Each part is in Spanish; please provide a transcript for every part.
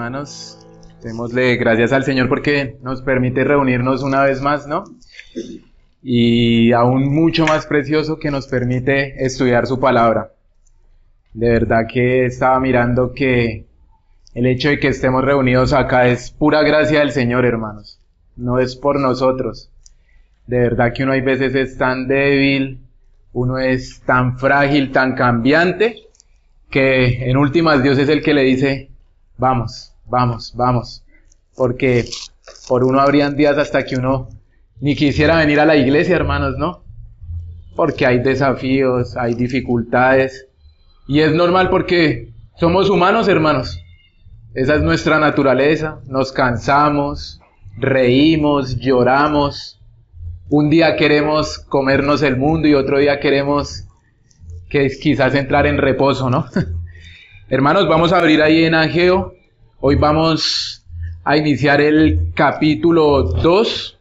hermanos, démosle gracias al Señor porque nos permite reunirnos una vez más, ¿no? Y aún mucho más precioso que nos permite estudiar su palabra. De verdad que estaba mirando que el hecho de que estemos reunidos acá es pura gracia del Señor, hermanos. No es por nosotros. De verdad que uno hay veces es tan débil, uno es tan frágil, tan cambiante, que en últimas Dios es el que le dice, vamos, vamos, vamos. Porque por uno habrían días hasta que uno ni quisiera venir a la iglesia, hermanos, ¿no? Porque hay desafíos, hay dificultades. Y es normal porque somos humanos, hermanos. Esa es nuestra naturaleza. Nos cansamos, reímos, lloramos. Un día queremos comernos el mundo y otro día queremos quizás entrar en reposo, ¿no? Hermanos, vamos a abrir ahí en Ageo. Hoy vamos a iniciar el capítulo 2.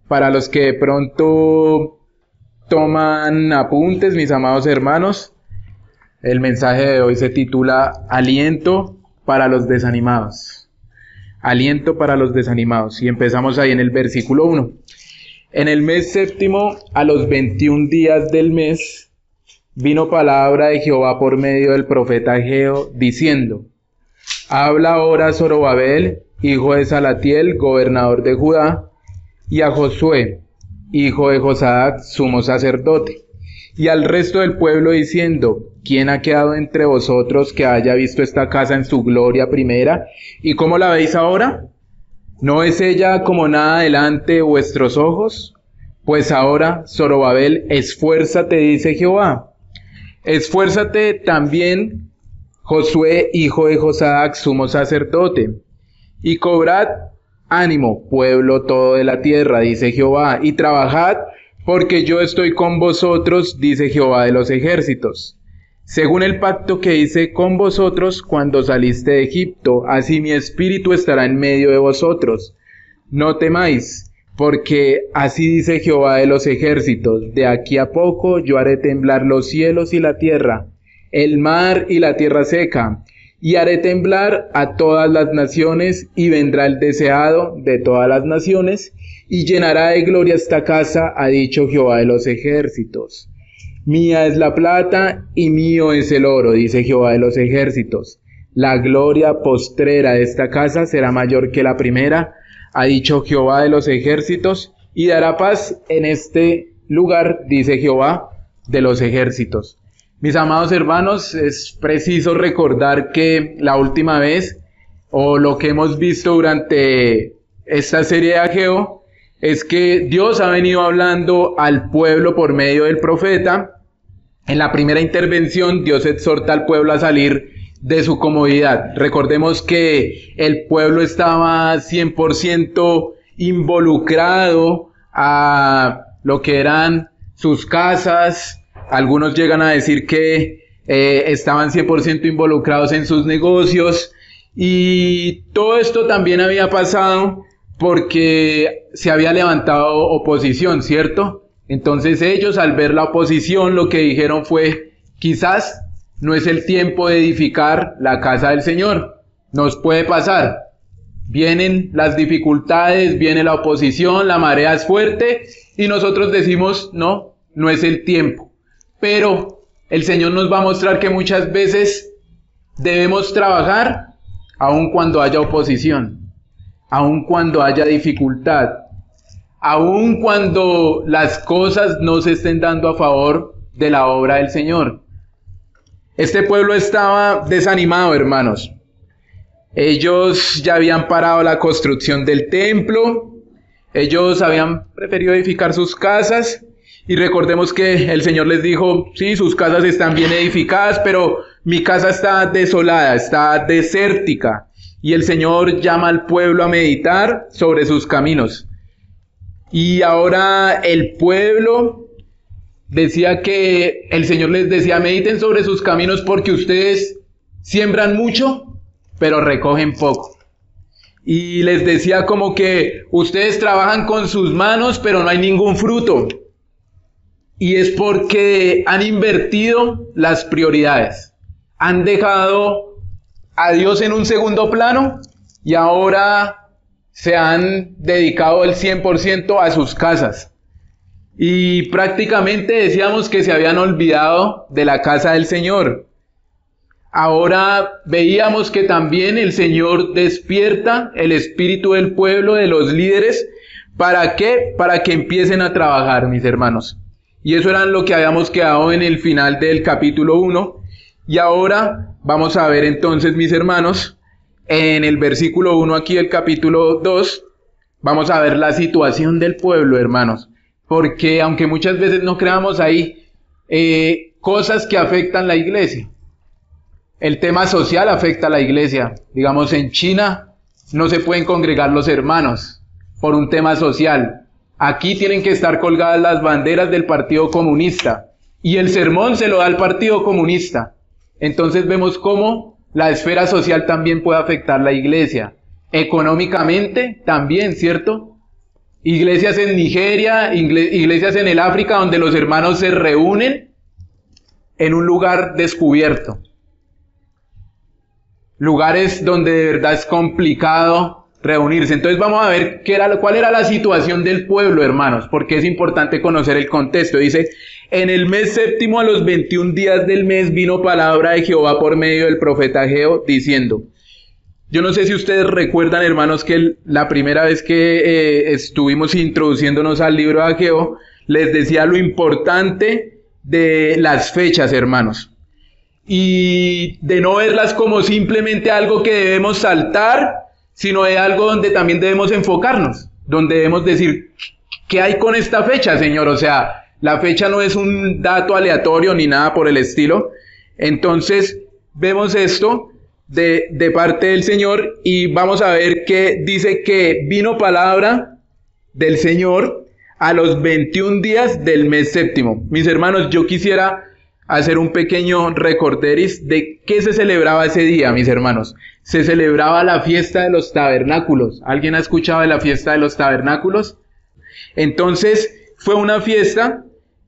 Para los que de pronto toman apuntes, mis amados hermanos, el mensaje de hoy se titula Aliento para los desanimados. Aliento para los desanimados. Y empezamos ahí en el versículo 1. En el mes séptimo, a los 21 días del mes, vino palabra de Jehová por medio del profeta Ageo, diciendo: Habla ahora a Zorobabel, hijo de Salatiel, gobernador de Judá, y a Josué, hijo de Josadac, sumo sacerdote, y al resto del pueblo diciendo: ¿Quién ha quedado entre vosotros que haya visto esta casa en su gloria primera? ¿Y cómo la veis ahora? ¿No es ella como nada delante de vuestros ojos? Pues ahora, Zorobabel, esfuérzate, dice Jehová. Esfuérzate también, Josué, hijo de Josadac, sumo sacerdote, y cobrad ánimo, pueblo todo de la tierra, dice Jehová, y trabajad, porque yo estoy con vosotros, dice Jehová de los ejércitos. Según el pacto que hice con vosotros cuando saliste de Egipto, así mi espíritu estará en medio de vosotros. No temáis, porque así dice Jehová de los ejércitos, de aquí a poco yo haré temblar los cielos y la tierra, el mar y la tierra seca, y haré temblar a todas las naciones, y vendrá el deseado de todas las naciones, y llenará de gloria esta casa, ha dicho Jehová de los ejércitos. Mía es la plata, y mío es el oro, dice Jehová de los ejércitos. La gloria postrera de esta casa será mayor que la primera, ha dicho Jehová de los ejércitos, y dará paz en este lugar, dice Jehová de los ejércitos. Mis amados hermanos, es preciso recordar que la última vez, o lo que hemos visto durante esta serie de Ageo, es que Dios ha venido hablando al pueblo por medio del profeta. En la primera intervención, Dios exhorta al pueblo a salir de su comodidad. Recordemos que el pueblo estaba 100% involucrado a lo que eran sus casas. Algunos llegan a decir que estaban 100% involucrados en sus negocios, y todo esto también había pasado porque se había levantado oposición, ¿cierto? Entonces ellos, al ver la oposición, lo que dijeron fue: quizás no es el tiempo de edificar la casa del Señor, nos puede pasar. Vienen las dificultades, viene la oposición, la marea es fuerte, y nosotros decimos: no, no es el tiempo. Pero el Señor nos va a mostrar que muchas veces debemos trabajar aun cuando haya oposición, aun cuando haya dificultad, aun cuando las cosas no se estén dando a favor de la obra del Señor. Este pueblo estaba desanimado, hermanos. Ellos ya habían parado la construcción del templo, ellos habían preferido edificar sus casas. Y recordemos que el Señor les dijo: sí, sus casas están bien edificadas, pero mi casa está desolada, está desértica. Y el Señor llama al pueblo a meditar sobre sus caminos. Y ahora el pueblo decía que el Señor les decía: mediten sobre sus caminos porque ustedes siembran mucho, pero recogen poco. Y les decía como que ustedes trabajan con sus manos, pero no hay ningún fruto. Y es porque han invertido las prioridades. Han dejado a Dios en un segundo plano y ahora se han dedicado el 100% a sus casas. Y prácticamente decíamos que se habían olvidado de la casa del Señor. Ahora veíamos que también el Señor despierta el espíritu del pueblo, de los líderes. ¿Para qué? Para que empiecen a trabajar, mis hermanos. Y eso era lo que habíamos quedado en el final del capítulo 1. Y ahora vamos a ver entonces, mis hermanos, en el versículo 1 aquí del capítulo 2, vamos a ver la situación del pueblo, hermanos. Porque aunque muchas veces no creamos ahí, cosas que afectan la iglesia. El tema social afecta a la iglesia. Digamos, en China no se pueden congregar los hermanos por un tema social. Aquí tienen que estar colgadas las banderas del Partido Comunista. Y el sermón se lo da al Partido Comunista. Entonces vemos cómo la esfera social también puede afectar la iglesia. Económicamente también, ¿cierto? Iglesias en Nigeria, iglesias en el África, donde los hermanos se reúnen en un lugar descubierto. Lugares donde de verdad es complicado reunirse. Entonces vamos a ver cuál era la situación del pueblo, hermanos, porque es importante conocer el contexto. Dice, en el mes séptimo, a los 21 días del mes, vino palabra de Jehová por medio del profeta Ageo, diciendo. Yo no sé si ustedes recuerdan, hermanos, que la primera vez que estuvimos introduciéndonos al libro de Ageo, les decía lo importante de las fechas, hermanos. Y de no verlas como simplemente algo que debemos saltar, sino de algo donde también debemos enfocarnos, donde debemos decir, ¿qué hay con esta fecha, Señor? O sea, la fecha no es un dato aleatorio ni nada por el estilo. Entonces, vemos esto de parte del Señor y vamos a ver que dice que vino palabra del Señor a los 21 días del mes séptimo. Mis hermanos, yo quisiera hacer un pequeño recorderis de qué se celebraba ese día, mis hermanos. Se celebraba la fiesta de los tabernáculos. ¿Alguien ha escuchado de la fiesta de los tabernáculos? Entonces, fue una fiesta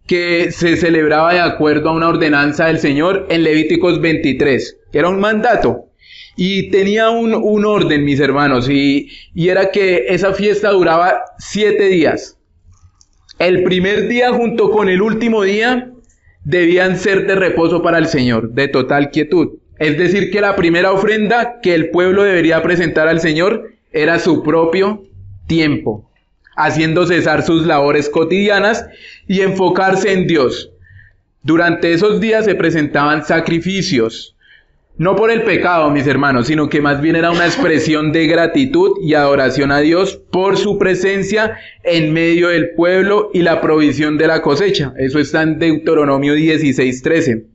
que se celebraba de acuerdo a una ordenanza del Señor en Levíticos 23. Era un mandato. Y tenía un orden, mis hermanos, y era que esa fiesta duraba 7 días. El primer día junto con el último día debían ser de reposo para el Señor, de total quietud. Es decir, que la primera ofrenda que el pueblo debería presentar al Señor era su propio tiempo, haciendo cesar sus labores cotidianas y enfocarse en Dios. Durante esos días se presentaban sacrificios, no por el pecado, mis hermanos, sino que más bien era una expresión de gratitud y adoración a Dios por su presencia en medio del pueblo y la provisión de la cosecha. Eso está en Deuteronomio 16:13.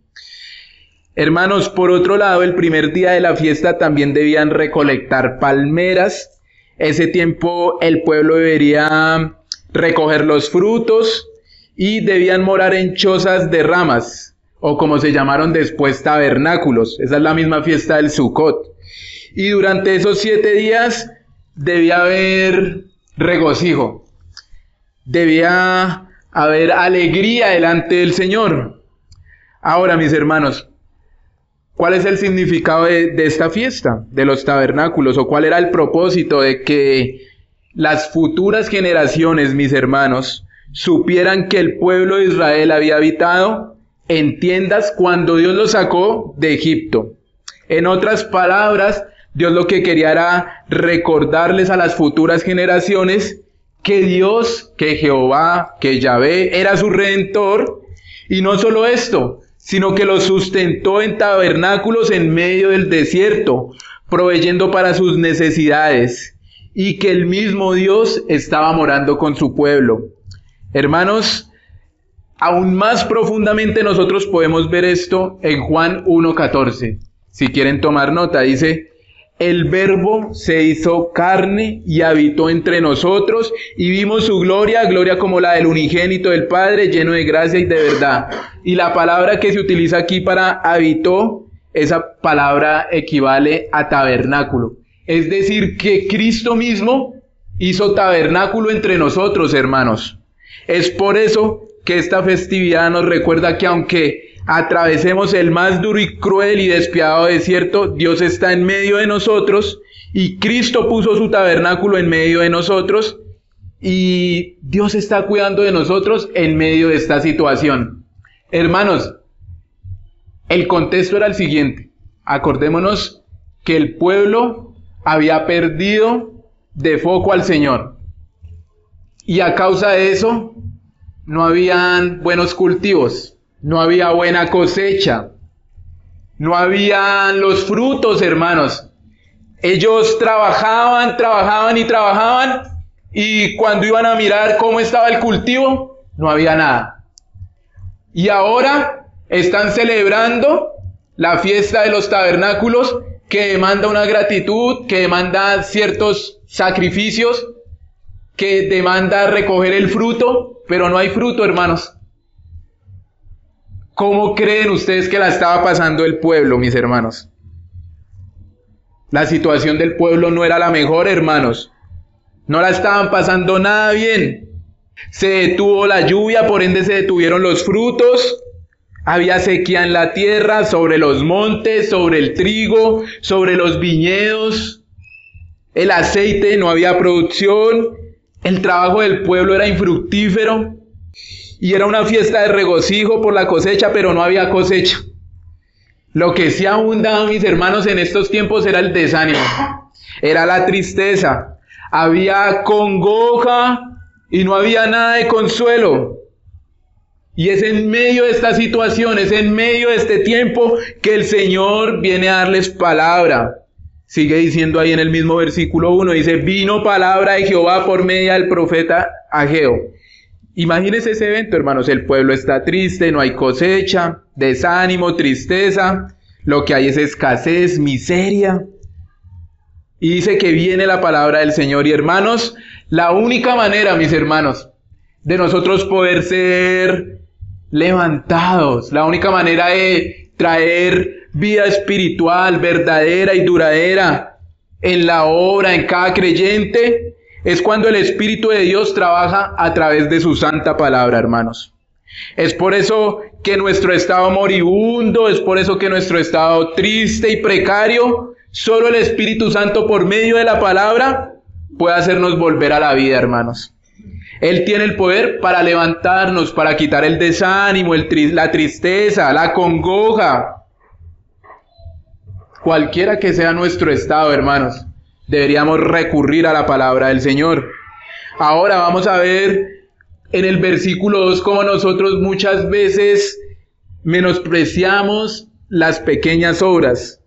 Hermanos, por otro lado, el primer día de la fiesta también debían recolectar palmeras. Ese tiempo el pueblo debería recoger los frutos y debían morar en chozas de ramas, o como se llamaron después, tabernáculos. Esa es la misma fiesta del Sukkot. Y durante esos 7 días debía haber regocijo. Debía haber alegría delante del Señor. Ahora, mis hermanos, ¿cuál es el significado de esta fiesta, de los tabernáculos? ¿O cuál era el propósito de que las futuras generaciones, mis hermanos, supieran que el pueblo de Israel había habitado en tiendas cuando Dios los sacó de Egipto? En otras palabras, Dios lo que quería era recordarles a las futuras generaciones que Dios, que Jehová, que Yahvé era su redentor, y no solo esto, sino que los sustentó en tabernáculos en medio del desierto, proveyendo para sus necesidades, y que el mismo Dios estaba morando con su pueblo. Hermanos, aún más profundamente nosotros podemos ver esto en Juan 1:14. Si quieren tomar nota, dice, el Verbo se hizo carne y habitó entre nosotros y vimos su gloria, gloria como la del unigénito del Padre, lleno de gracia y de verdad. Y la palabra que se utiliza aquí para habitó, esa palabra equivale a tabernáculo. Es decir, que Cristo mismo hizo tabernáculo entre nosotros, hermanos. Es por eso que esta festividad nos recuerda que aunque atravesemos el más duro y cruel y despiadado desierto, Dios está en medio de nosotros Y Cristo puso su tabernáculo en medio de nosotros y Dios está cuidando de nosotros en medio de esta situación. Hermanos, el contexto era el siguiente. Acordémonos que el pueblo había perdido de foco al Señor. Y a causa de eso, no habían buenos cultivos, no había buena cosecha, no habían los frutos, hermanos. Ellos trabajaban y cuando iban a mirar cómo estaba el cultivo, no había nada. Y ahora están celebrando la fiesta de los tabernáculos, que demanda una gratitud, que demanda ciertos sacrificios, que demanda recoger el fruto, pero no hay fruto, hermanos. ¿Cómo creen ustedes que la estaba pasando el pueblo, mis hermanos? La situación del pueblo no era la mejor, hermanos. No la estaban pasando nada bien. Se detuvo la lluvia, por ende se detuvieron los frutos. Había sequía en la tierra, sobre los montes, sobre el trigo, sobre los viñedos. El aceite, no había producción. El trabajo del pueblo era infructífero. Y era una fiesta de regocijo por la cosecha, pero no había cosecha. Lo que sí abundaba, mis hermanos, en estos tiempos era el desánimo. Era la tristeza. Había congoja y no había nada de consuelo. Y es en medio de esta situación, es en medio de este tiempo que el Señor viene a darles palabra. Sigue diciendo ahí en el mismo versículo 1, dice, vino palabra de Jehová por medio del profeta Ageo. Imagínense ese evento, hermanos, el pueblo está triste, no hay cosecha, desánimo, tristeza, lo que hay es escasez, miseria. Y dice que viene la palabra del Señor. Y hermanos, la única manera, mis hermanos, de nosotros poder ser levantados, la única manera de traer vida espiritual verdadera y duradera en la obra, en cada creyente, es cuando el Espíritu de Dios trabaja a través de su santa palabra, hermanos. Es por eso que nuestro estado moribundo, es por eso que nuestro estado triste y precario, solo el Espíritu Santo por medio de la palabra puede hacernos volver a la vida, hermanos. Él tiene el poder para levantarnos, para quitar el desánimo, la tristeza, la congoja. Cualquiera que sea nuestro estado, hermanos, deberíamos recurrir a la palabra del Señor. Ahora vamos a ver en el versículo 2 cómo nosotros muchas veces menospreciamos las pequeñas obras.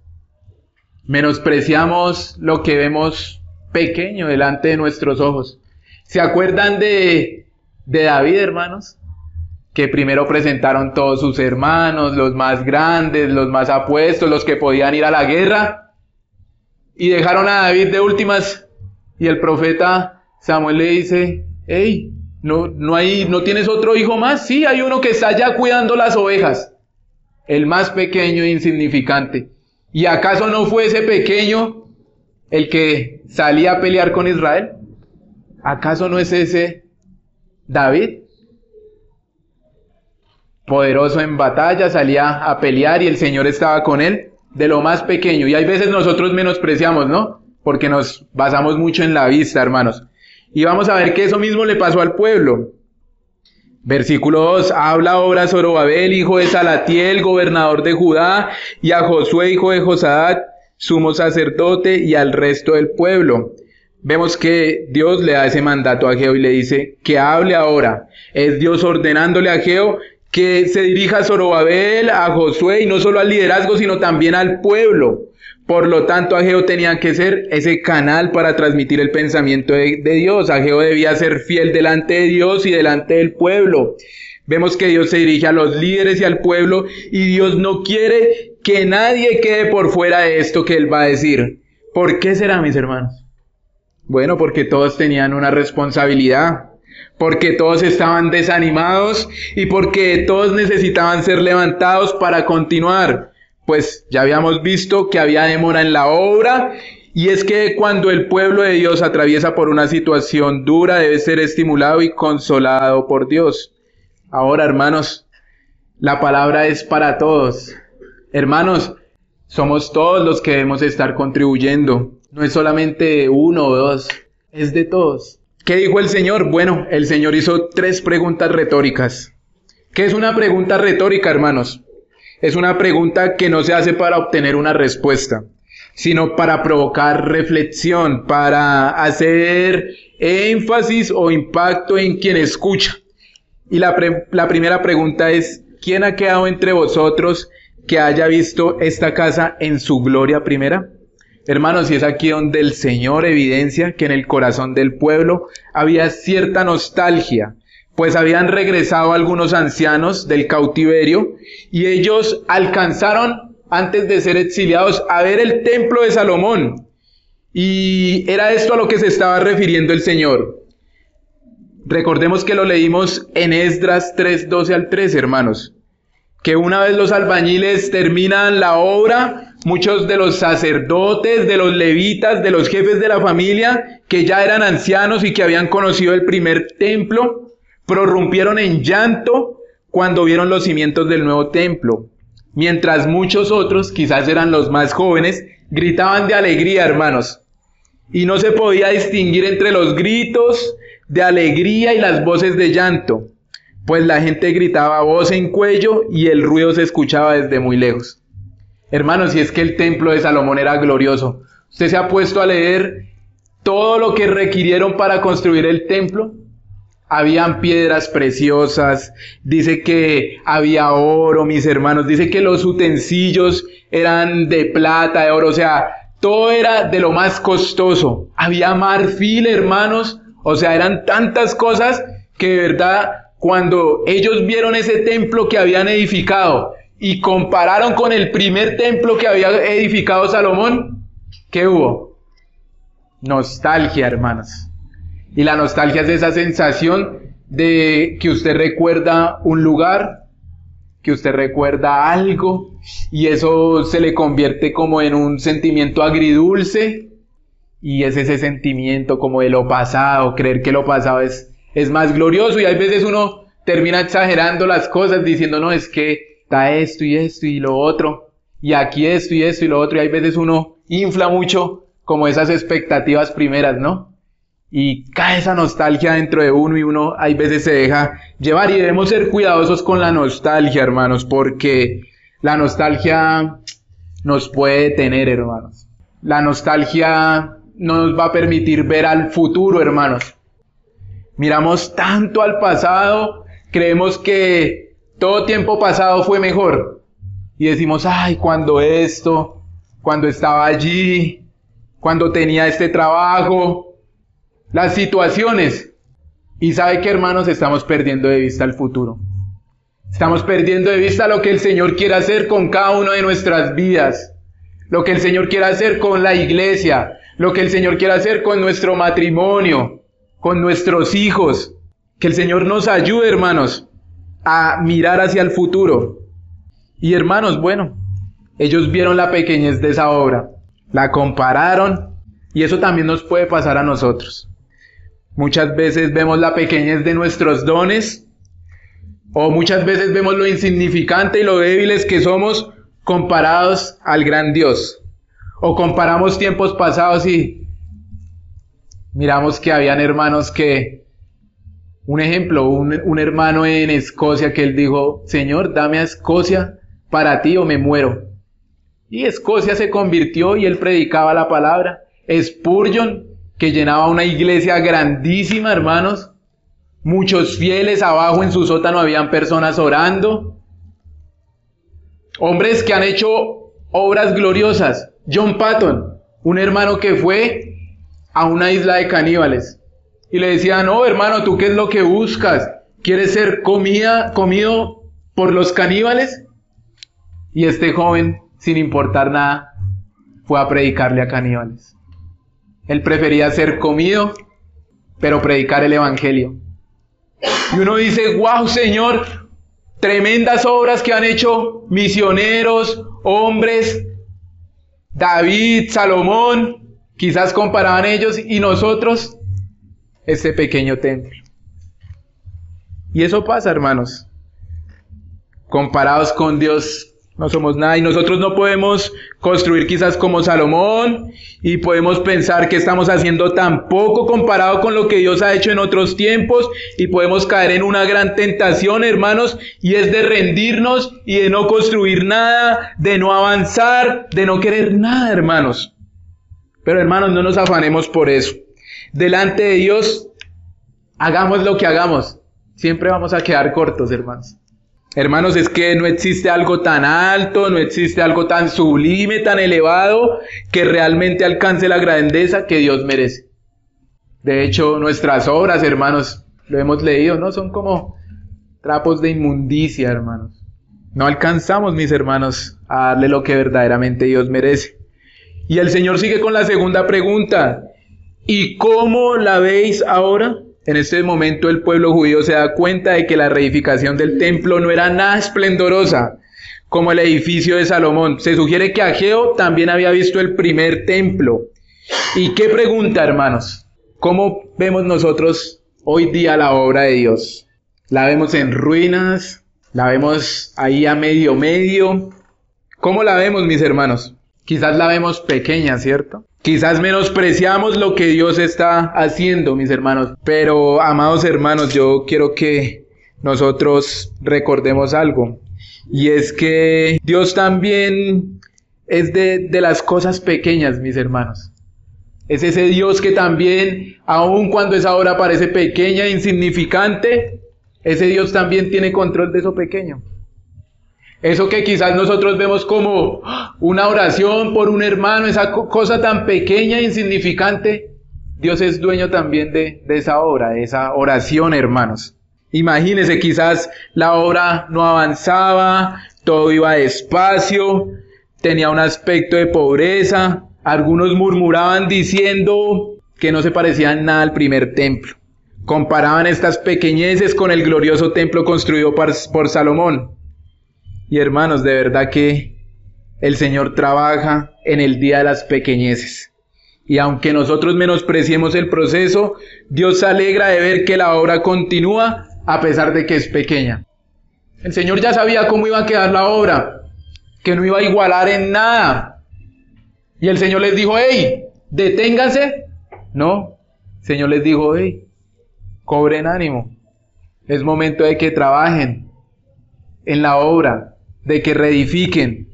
Menospreciamos lo que vemos pequeño delante de nuestros ojos. ¿Se acuerdan de David, hermanos? Que primero presentaron todos sus hermanos, los más grandes, los más apuestos, los que podían ir a la guerra, y dejaron a David de últimas, y el profeta Samuel le dice, hey, ¿no tienes otro hijo más? Sí, hay uno que está allá cuidando las ovejas, el más pequeño e insignificante. ¿Y acaso no fue ese pequeño el que salía a pelear con Israel? ¿Acaso no es ese David? Poderoso en batalla, salía a pelear y el Señor estaba con él, de lo más pequeño. Y hay veces nosotros menospreciamos, ¿no? Porque nos basamos mucho en la vista, hermanos. Y vamos a ver que eso mismo le pasó al pueblo. Versículo 2, habla ahora Zorobabel, hijo de Salatiel, gobernador de Judá, y a Josué, hijo de Josadat, sumo sacerdote, y al resto del pueblo. Vemos que Dios le da ese mandato a Ageo y le dice que hable ahora. Es Dios ordenándole a Ageo que se dirija a Zorobabel, a Josué, y no solo al liderazgo, sino también al pueblo. Por lo tanto, Ageo tenía que ser ese canal para transmitir el pensamiento de Dios. Ageo debía ser fiel delante de Dios y delante del pueblo. Vemos que Dios se dirige a los líderes y al pueblo, y Dios no quiere que nadie quede por fuera de esto que Él va a decir. ¿Por qué será, mis hermanos? Bueno, porque todos tenían una responsabilidad, porque todos estaban desanimados y porque todos necesitaban ser levantados para continuar. Pues ya habíamos visto que había demora en la obra, y es que cuando el pueblo de Dios atraviesa por una situación dura, debe ser estimulado y consolado por Dios. Ahora, hermanos, la palabra es para todos. Hermanos, somos todos los que debemos estar contribuyendo. No es solamente de uno o dos, es de todos. ¿Qué dijo el Señor? Bueno, el Señor hizo 3 preguntas retóricas. ¿Qué es una pregunta retórica, hermanos? Es una pregunta que no se hace para obtener una respuesta, sino para provocar reflexión, para hacer énfasis o impacto en quien escucha. Y la primera pregunta es, ¿quién ha quedado entre vosotros que haya visto esta casa en su gloria primera? Hermanos, y es aquí donde el Señor evidencia que en el corazón del pueblo había cierta nostalgia, pues habían regresado algunos ancianos del cautiverio y ellos alcanzaron, antes de ser exiliados, a ver el templo de Salomón. Y era esto a lo que se estaba refiriendo el Señor. Recordemos que lo leímos en Esdras 3:12 al 13, hermanos. Que una vez los albañiles terminan la obra, muchos de los sacerdotes, de los levitas, de los jefes de la familia, que ya eran ancianos y que habían conocido el primer templo, prorrumpieron en llanto cuando vieron los cimientos del nuevo templo. Mientras muchos otros, quizás eran los más jóvenes, gritaban de alegría, hermanos. Y no se podía distinguir entre los gritos de alegría y las voces de llanto, pues la gente gritaba a voz en cuello y el ruido se escuchaba desde muy lejos. Hermanos, si es que el templo de Salomón era glorioso, ¿usted se ha puesto a leer todo lo que requirieron para construir el templo? Habían piedras preciosas, dice que había oro, mis hermanos, dice que los utensilios eran de plata, de oro, o sea, todo era de lo más costoso. Había marfil, hermanos, o sea, eran tantas cosas que de verdad, cuando ellos vieron ese templo que habían edificado y compararon con el primer templo que había edificado Salomón, ¿qué hubo? Nostalgia, hermanos. Y la nostalgia es esa sensación de que usted recuerda un lugar, que usted recuerda algo, y eso se le convierte como en un sentimiento agridulce, y es ese sentimiento como de lo pasado, creer que lo pasado es más glorioso, y a veces uno termina exagerando las cosas diciendo, no, es que está esto y lo otro, y aquí esto y lo otro, y a veces uno infla mucho como esas expectativas primeras, ¿no? Y cae esa nostalgia dentro de uno y uno hay veces se deja llevar, y debemos ser cuidadosos con la nostalgia, hermanos, porque la nostalgia nos puede detener, hermanos. La nostalgia no nos va a permitir ver al futuro, hermanos. Miramos tanto al pasado, creemos que todo tiempo pasado fue mejor. Y decimos, ay, cuando estaba allí, cuando tenía este trabajo, las situaciones. Y sabe que, hermanos, estamos perdiendo de vista el futuro. Estamos perdiendo de vista lo que el Señor quiere hacer con cada una de nuestras vidas. Lo que el Señor quiere hacer con la iglesia. Lo que el Señor quiere hacer con nuestro matrimonio, con nuestros hijos. Que el Señor nos ayude, hermanos, a mirar hacia el futuro. Y hermanos, bueno, ellos vieron la pequeñez de esa obra, la compararon, y eso también nos puede pasar a nosotros. Muchas veces vemos la pequeñez de nuestros dones, o muchas veces vemos lo insignificante y lo débiles que somos comparados al gran Dios. O comparamos tiempos pasados y miramos que habían hermanos que, un ejemplo, un hermano en Escocia que él dijo, Señor, dame a Escocia para ti o me muero. Y Escocia se convirtió y él predicaba la palabra. Spurgeon, que llenaba una iglesia grandísima, hermanos, muchos fieles, abajo en su sótano habían personas orando. Hombres que han hecho obras gloriosas. John Patton, un hermano que fue a una isla de caníbales y le decían, no, hermano, ¿tú qué es lo que buscas? ¿Quieres ser comido por los caníbales? Y este joven, sin importar nada, fue a predicarle a caníbales. Él prefería ser comido, pero predicar el evangelio. Y uno dice, wow, Señor, tremendas obras que han hecho misioneros, hombres, David, Salomón, quizás comparaban ellos y nosotros, este pequeño templo. Y eso pasa, hermanos. Comparados con Dios, No somos nada y nosotros no podemos construir quizás como Salomón y podemos pensar que estamos haciendo tan poco comparado con lo que Dios ha hecho en otros tiempos y podemos caer en una gran tentación, hermanos, y es de rendirnos y de no construir nada, de no avanzar, de no querer nada, hermanos. Pero hermanos, no nos afanemos por eso. Delante de Dios, hagamos lo que hagamos, siempre vamos a quedar cortos, hermanos. Hermanos, es que no existe algo tan alto, no existe algo tan sublime, tan elevado, que realmente alcance la grandeza que Dios merece. De hecho, nuestras obras, hermanos, lo hemos leído, ¿no? Son como trapos de inmundicia, hermanos. No alcanzamos, mis hermanos, a darle lo que verdaderamente Dios merece. Y el Señor sigue con la segunda pregunta. ¿Y cómo la veis ahora? En este momento el pueblo judío se da cuenta de que la reedificación del templo no era nada esplendorosa como el edificio de Salomón. Se sugiere que Ageo también había visto el primer templo. ¿Y qué pregunta, hermanos? ¿Cómo vemos nosotros hoy día la obra de Dios? ¿La vemos en ruinas? ¿La vemos ahí a medio? ¿Cómo la vemos, mis hermanos? Quizás la vemos pequeña, ¿cierto? Quizás menospreciamos lo que Dios está haciendo, mis hermanos. Pero, amados hermanos, yo quiero que nosotros recordemos algo. Y es que Dios también es de las cosas pequeñas, mis hermanos. Es ese Dios que también, aun cuando esa obra parece pequeña e insignificante, ese Dios también tiene control de eso pequeño. Eso que quizás nosotros vemos como una oración por un hermano, esa cosa tan pequeña e insignificante, Dios es dueño también de esa obra, de esa oración, hermanos. Imagínense, quizás la obra no avanzaba, todo iba despacio, tenía un aspecto de pobreza, algunos murmuraban diciendo que no se parecía en nada al primer templo. Comparaban estas pequeñeces con el glorioso templo construido por Salomón. Y hermanos, de verdad que el Señor trabaja en el día de las pequeñeces. Y aunque nosotros menospreciemos el proceso, Dios se alegra de ver que la obra continúa a pesar de que es pequeña. El Señor ya sabía cómo iba a quedar la obra, que no iba a igualar en nada. Y el Señor les dijo, hey, deténganse. No, el Señor les dijo, hey, cobren ánimo. Es momento de que trabajen en la obra, de que reedifiquen.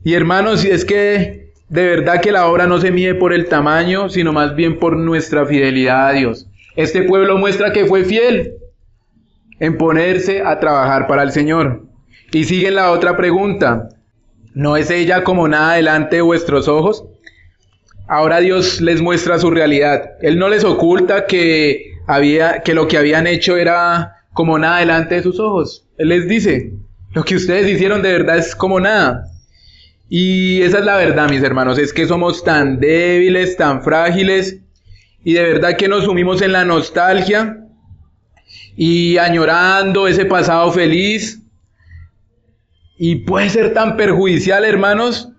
Y hermanos, es que de verdad que la obra no se mide por el tamaño, sino más bien por nuestra fidelidad a Dios. Este pueblo muestra que fue fiel en ponerse a trabajar para el Señor. Y sigue la otra pregunta. ¿No es ella como nada delante de vuestros ojos? Ahora Dios les muestra su realidad. Él no les oculta que lo que habían hecho era como nada delante de sus ojos. Él les dice, lo que ustedes hicieron de verdad es como nada. Y esa es la verdad, mis hermanos, es que somos tan débiles, tan frágiles, y de verdad que nos sumimos en la nostalgia y añorando ese pasado feliz. Y puede ser tan perjudicial, hermanos,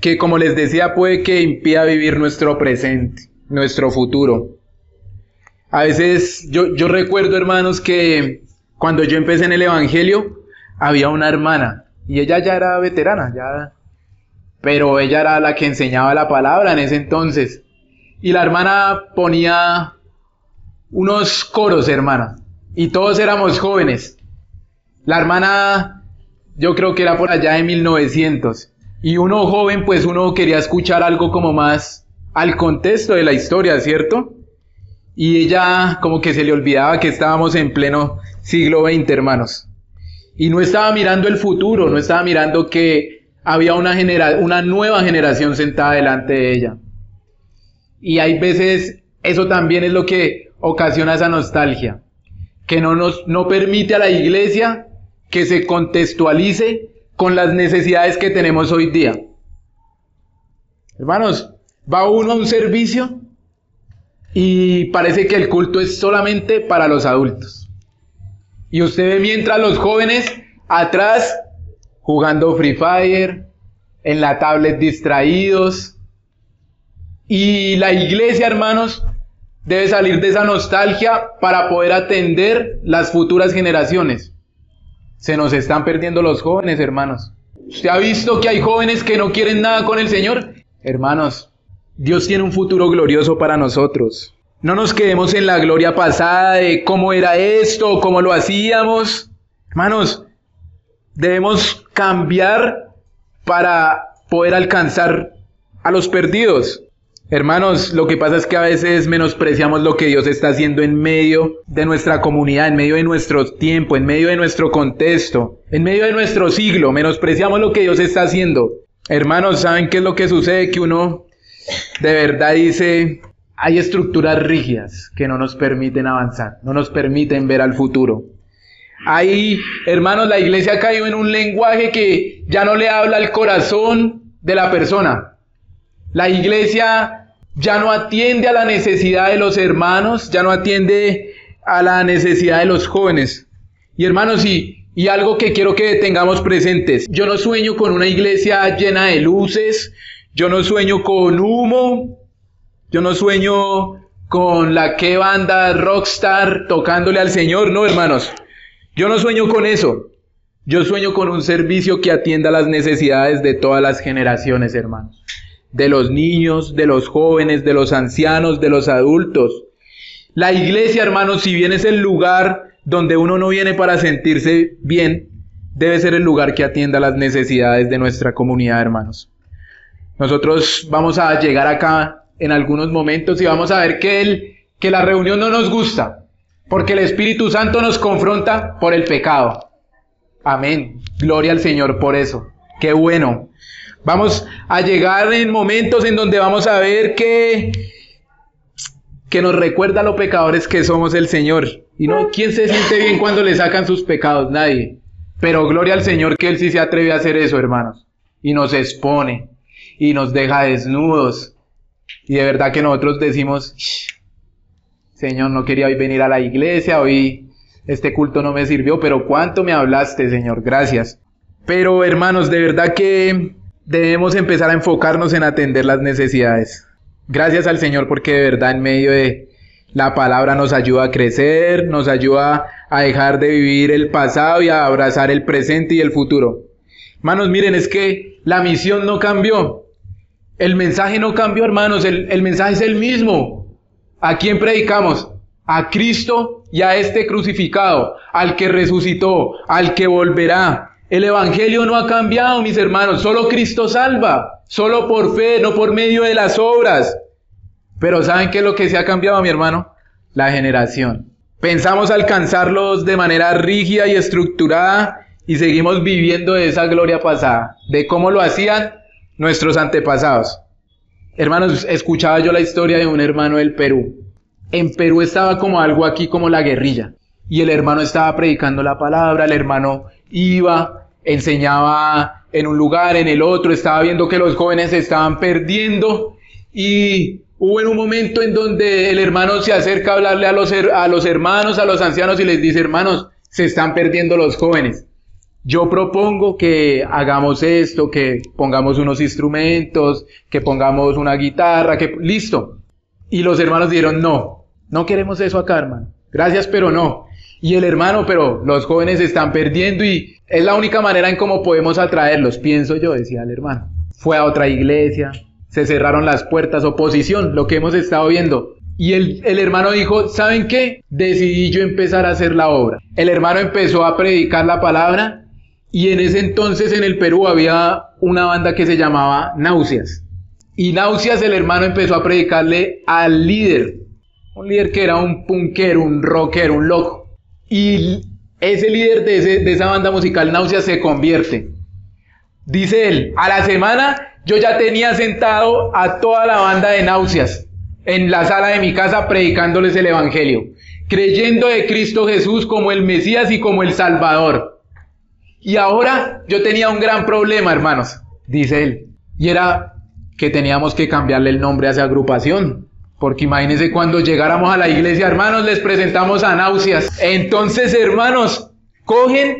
que como les decía, puede que impida vivir nuestro presente, nuestro futuro. A veces yo recuerdo, hermanos, que cuando yo empecé en el Evangelio, había una hermana, y ella ya era veterana, pero ella era la que enseñaba la palabra en ese entonces. Y la hermana ponía unos coros, hermana, y todos éramos jóvenes. La hermana, yo creo que era por allá de 1900, y uno joven, pues uno quería escuchar algo como más al contexto de la historia, ¿cierto? Y ella como que se le olvidaba que estábamos en pleno siglo XX, hermanos. Y no estaba mirando el futuro, no estaba mirando que había una nueva generación sentada delante de ella. Y hay veces eso también es lo que ocasiona esa nostalgia, que no permite a la iglesia que se contextualice con las necesidades que tenemos hoy día. Hermanos, va uno a un servicio y parece que el culto es solamente para los adultos. Y usted ve mientras los jóvenes atrás jugando Free Fire, en la tablet distraídos. Y la iglesia, hermanos, debe salir de esa nostalgia para poder atender las futuras generaciones. Se nos están perdiendo los jóvenes, hermanos. ¿Usted ha visto que hay jóvenes que no quieren nada con el Señor? Hermanos, Dios tiene un futuro glorioso para nosotros. No nos quedemos en la gloria pasada de cómo era esto, cómo lo hacíamos. Hermanos, debemos cambiar para poder alcanzar a los perdidos. Hermanos, lo que pasa es que a veces menospreciamos lo que Dios está haciendo en medio de nuestra comunidad, en medio de nuestro tiempo, en medio de nuestro contexto, en medio de nuestro siglo. Menospreciamos lo que Dios está haciendo. Hermanos, ¿saben qué es lo que sucede? Que uno de verdad dice, hay estructuras rígidas que no nos permiten avanzar, no nos permiten ver al futuro. Ahí, hermanos, la iglesia ha caído en un lenguaje que ya no le habla al corazón de la persona. La iglesia ya no atiende a la necesidad de los hermanos, ya no atiende a la necesidad de los jóvenes. Y hermanos, y algo que quiero que tengamos presentes, yo no sueño con una iglesia llena de luces, yo no sueño con humo, yo no sueño con la que banda rockstar tocándole al Señor, no, hermanos. Yo no sueño con eso. Yo sueño con un servicio que atienda las necesidades de todas las generaciones, hermanos. De los niños, de los jóvenes, de los ancianos, de los adultos. La iglesia, hermanos, si bien es el lugar donde uno no viene para sentirse bien, debe ser el lugar que atienda las necesidades de nuestra comunidad, hermanos. Nosotros vamos a llegar acá en algunos momentos y vamos a ver que la reunión no nos gusta, porque el Espíritu Santo nos confronta por el pecado. Amén. Gloria al Señor por eso. Qué bueno. Vamos a llegar en momentos en donde vamos a ver que nos recuerda lo pecadores que somos el Señor. Y no, ¿quién se siente bien cuando le sacan sus pecados? Nadie. Pero gloria al Señor que Él sí se atreve a hacer eso, hermanos. Y nos expone. Y nos deja desnudos. Y de verdad que nosotros decimos, Señor, no quería hoy venir a la iglesia, hoy este culto no me sirvió, pero ¿cuánto me hablaste, Señor? Gracias. Pero hermanos, de verdad que debemos empezar a enfocarnos en atender las necesidades. Gracias al Señor porque de verdad en medio de la palabra nos ayuda a crecer, nos ayuda a dejar de vivir el pasado y a abrazar el presente y el futuro. Hermanos, miren, es que la misión no cambió. El mensaje no cambió, hermanos, el mensaje es el mismo. ¿A quién predicamos? A Cristo y a este crucificado, al que resucitó, al que volverá. El evangelio no ha cambiado, mis hermanos, solo Cristo salva, solo por fe, no por medio de las obras. Pero ¿saben qué es lo que se ha cambiado, mi hermano? La generación. Pensamos alcanzarlos de manera rígida y estructurada y seguimos viviendo de esa gloria pasada, de cómo lo hacían nuestros antepasados. Hermanos, escuchaba yo la historia de un hermano del Perú. En Perú estaba como algo aquí como la guerrilla. Y el hermano estaba predicando la palabra, el hermano iba, enseñaba en un lugar, en el otro, estaba viendo que los jóvenes se estaban perdiendo. Y hubo en un momento en donde el hermano se acerca a hablarle a los hermanos, a los ancianos y les dice, hermanos, se están perdiendo los jóvenes. Yo propongo que hagamos esto, que pongamos unos instrumentos, que pongamos una guitarra, que listo. Y los hermanos dijeron, no queremos eso acá, hermano. Gracias, pero no. Y el hermano, pero los jóvenes se están perdiendo y es la única manera en cómo podemos atraerlos, pienso yo, decía el hermano. Fue a otra iglesia, se cerraron las puertas, oposición, lo que hemos estado viendo. Y el hermano dijo, ¿saben qué? Decidí yo empezar a hacer la obra. El hermano empezó a predicar la palabra y en ese entonces en el Perú había una banda que se llamaba Náuseas. Y Náuseas, el hermano empezó a predicarle al líder, un líder que era un punkero, un rockero, un loco. Y ese líder de esa banda musical, Náuseas, se convierte. Dice él, a la semana yo ya tenía sentado a toda la banda de Náuseas en la sala de mi casa predicándoles el evangelio, creyendo de Cristo Jesús como el Mesías y como el Salvador. Y ahora yo tenía un gran problema, hermanos, dice él, y era que teníamos que cambiarle el nombre a esa agrupación. Porque imagínense cuando llegáramos a la iglesia, hermanos, les presentamos a Náuseas. Entonces, hermanos, cogen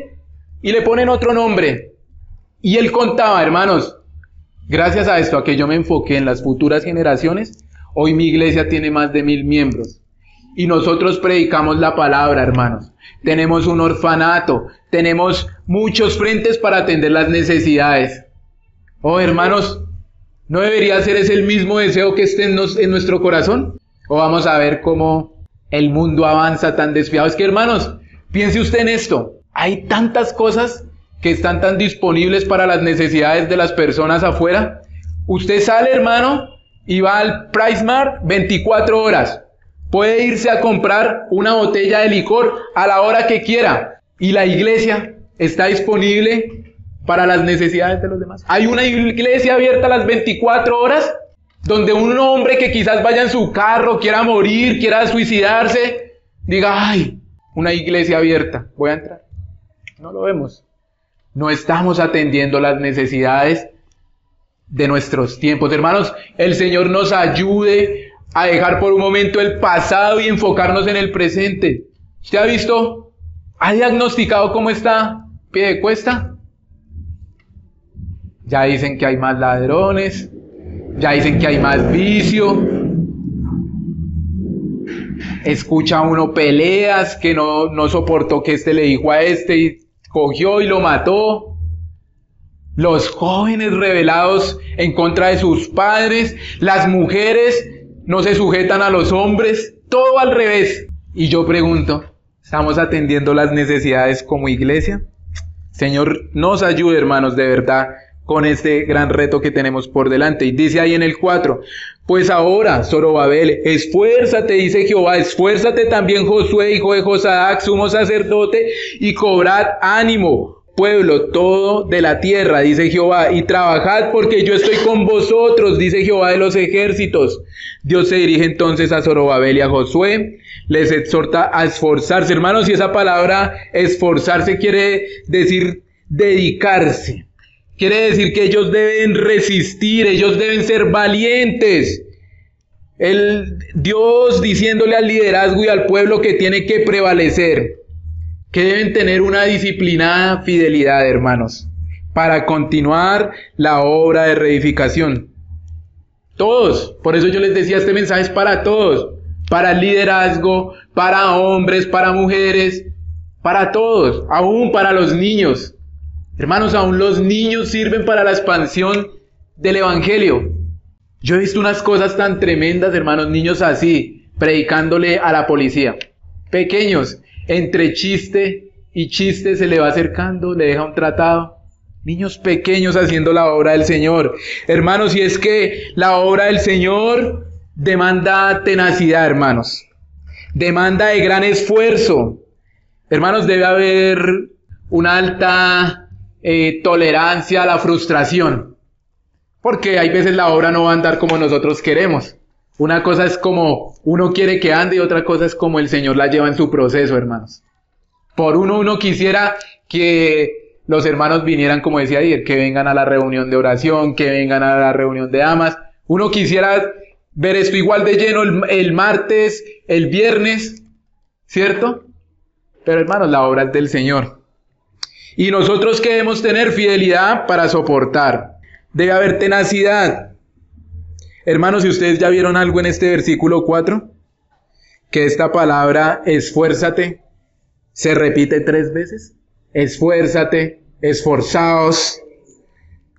y le ponen otro nombre. Y él contaba, hermanos, gracias a esto, a que yo me enfoqué en las futuras generaciones, hoy mi iglesia tiene más de 1000 miembros. y nosotros predicamos la palabra, hermanos. Tenemos un orfanato, tenemos muchos frentes para atender las necesidades. Oh, hermanos, ¿no debería ser ese el mismo deseo que esté en nuestro corazón? O vamos a ver cómo el mundo avanza tan desviado. Es que, hermanos, piense usted en esto. Hay tantas cosas que están tan disponibles para las necesidades de las personas afuera. Usted sale, hermano, y va al PriceMart 24 horas. Puede irse a comprar una botella de licor a la hora que quiera. Y la iglesia está disponible para las necesidades de los demás. Hay una iglesia abierta a las 24 horas donde un hombre que quizás vaya en su carro, quiera morir, quiera suicidarse, diga, ay, una iglesia abierta, voy a entrar. No lo vemos. No estamos atendiendo las necesidades de nuestros tiempos. Hermanos, el Señor nos ayude a dejar por un momento el pasado y enfocarnos en el presente. ¿Usted ha visto? ¿Ha diagnosticado cómo está Piedecuesta? Ya dicen que hay más ladrones, ya dicen que hay más vicio. Escucha uno peleas que no soportó que este le dijo a este y cogió y lo mató. Los jóvenes rebelados en contra de sus padres, las mujeres no se sujetan a los hombres, todo al revés. Y yo pregunto, ¿estamos atendiendo las necesidades como iglesia? Señor, nos ayude, hermanos, de verdad, con este gran reto que tenemos por delante. Y dice ahí en el 4, pues ahora, Zorobabel, esfuérzate, dice Jehová, esfuérzate también Josué, hijo de Josadac, sumo sacerdote, y cobrad ánimo, pueblo todo de la tierra, dice Jehová, y trabajad porque yo estoy con vosotros, dice Jehová de los ejércitos. Dios se dirige entonces a Zorobabel y a Josué, les exhorta a esforzarse. Hermanos, y esa palabra esforzarse quiere decir dedicarse. Quiere decir que ellos deben resistir, ellos deben ser valientes. Dios diciéndole al liderazgo y al pueblo que tiene que prevalecer, que deben tener una disciplinada fidelidad, hermanos, para continuar la obra de reedificación. Todos, por eso yo les decía, este mensaje es para todos, para el liderazgo, para hombres, para mujeres, para todos, aún para los niños. Hermanos, aún los niños sirven para la expansión del evangelio. Yo he visto unas cosas tan tremendas, hermanos, niños así, predicándole a la policía, pequeños, entre chiste y chiste se le va acercando, le deja un tratado. Niños pequeños haciendo la obra del Señor. Hermanos, y es que la obra del Señor demanda tenacidad, hermanos. Demanda de gran esfuerzo. Hermanos, debe haber una alta tolerancia a la frustración. Porque hay veces la obra no va a andar como nosotros queremos. Una cosa es como uno quiere que ande y otra cosa es como el Señor la lleva en su proceso, hermanos. Por uno quisiera que los hermanos vinieran, como decía ayer, que vengan a la reunión de oración, que vengan a la reunión de damas. Uno quisiera ver esto igual de lleno el martes, el viernes, ¿cierto? Pero hermanos, la obra es del Señor. Y nosotros que debemos tener fidelidad para soportar. Debe haber tenacidad. Hermanos, si ustedes ya vieron algo en este versículo 4, que esta palabra esfuérzate se repite 3 veces. Esfuérzate, esforzaos,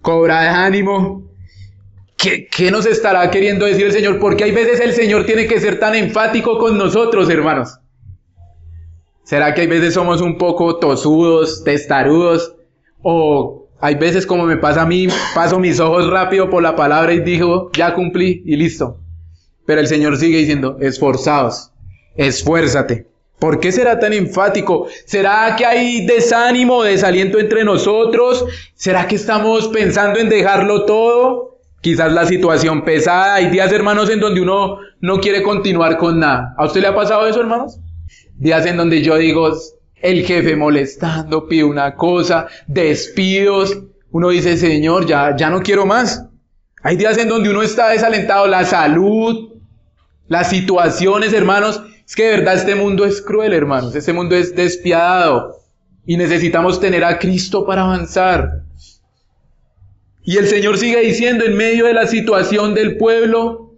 cobrad ánimo. ¿Qué nos estará queriendo decir el Señor? Porque hay veces el Señor tiene que ser tan enfático con nosotros, hermanos. ¿Será que hay veces somos un poco tosudos, testarudos? O hay veces, como me pasa a mí, paso mis ojos rápido por la palabra y digo, ya cumplí y listo. Pero el Señor sigue diciendo, esforzaos, esfuérzate. ¿Por qué será tan enfático? ¿Será que hay desánimo, desaliento entre nosotros? ¿Será que estamos pensando en dejarlo todo? Quizás la situación pesada. Hay días, hermanos, en donde uno no quiere continuar con nada. ¿A usted le ha pasado eso, hermanos? Días en donde yo digo, el jefe molestando, pide una cosa, despidos. Uno dice, Señor, ya no quiero más. Hay días en donde uno está desalentado, la salud, las situaciones, hermanos. Es que de verdad este mundo es cruel, hermanos. Este mundo es despiadado. Y necesitamos tener a Cristo para avanzar. Y el Señor sigue diciendo, en medio de la situación del pueblo,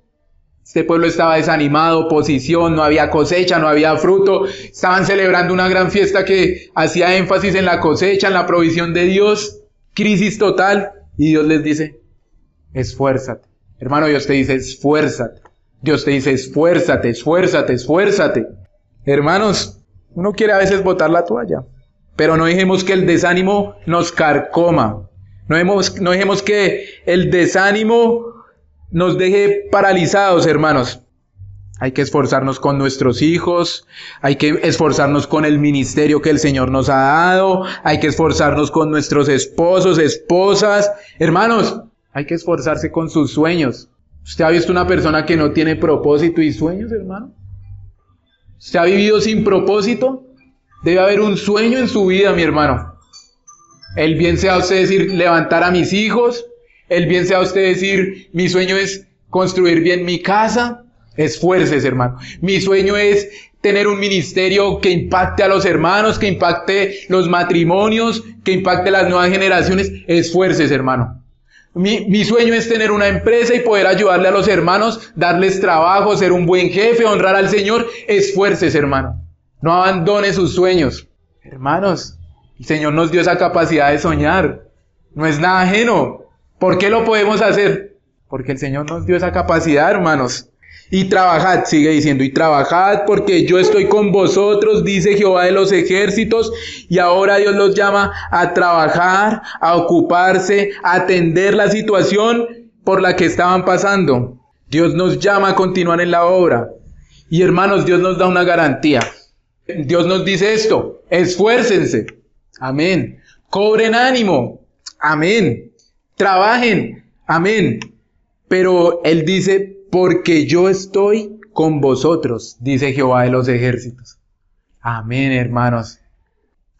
Este pueblo estaba desanimado, oposición, no había cosecha, no había fruto. Estaban celebrando una gran fiesta que hacía énfasis en la cosecha, en la provisión de Dios. Crisis total. Y Dios les dice, esfuérzate. Hermano, Dios te dice, esfuérzate. Dios te dice, esfuérzate, esfuérzate, esfuérzate. Hermanos, uno quiere a veces botar la toalla, pero no dejemos que el desánimo nos carcoma. No dejemos que el desánimo nos deje paralizados, hermanos. Hay que esforzarnos con nuestros hijos, hay que esforzarnos con el ministerio que el Señor nos ha dado, hay que esforzarnos con nuestros esposos, esposas. Hermanos, hay que esforzarse con sus sueños. ¿Usted ha visto una persona que no tiene propósito y sueños, hermano? ¿Usted ha vivido sin propósito? Debe haber un sueño en su vida, mi hermano. El bien sea usted decir, levantar a mis hijos. El bien sea usted decir, mi sueño es construir bien mi casa. Esfuércese, hermano. Mi sueño es tener un ministerio que impacte a los hermanos, que impacte los matrimonios, que impacte las nuevas generaciones. Esfuércese, hermano. Mi sueño es tener una empresa y poder ayudarle a los hermanos, darles trabajo, ser un buen jefe, honrar al Señor. Esfuércese, hermano. No abandone sus sueños. Hermanos, el Señor nos dio esa capacidad de soñar. No es nada ajeno. ¿Por qué lo podemos hacer? Porque el Señor nos dio esa capacidad, hermanos. Y trabajad, sigue diciendo, y trabajad porque yo estoy con vosotros, dice Jehová de los ejércitos. Y ahora Dios los llama a trabajar, a ocuparse, a atender la situación por la que estaban pasando. Dios nos llama a continuar en la obra. Y hermanos, Dios nos da una garantía. Dios nos dice esto, esfuércense. Amén. Cobren ánimo. Amén. Trabajen. Amén. Pero Él dice, porque yo estoy con vosotros, dice Jehová de los ejércitos. Amén, hermanos.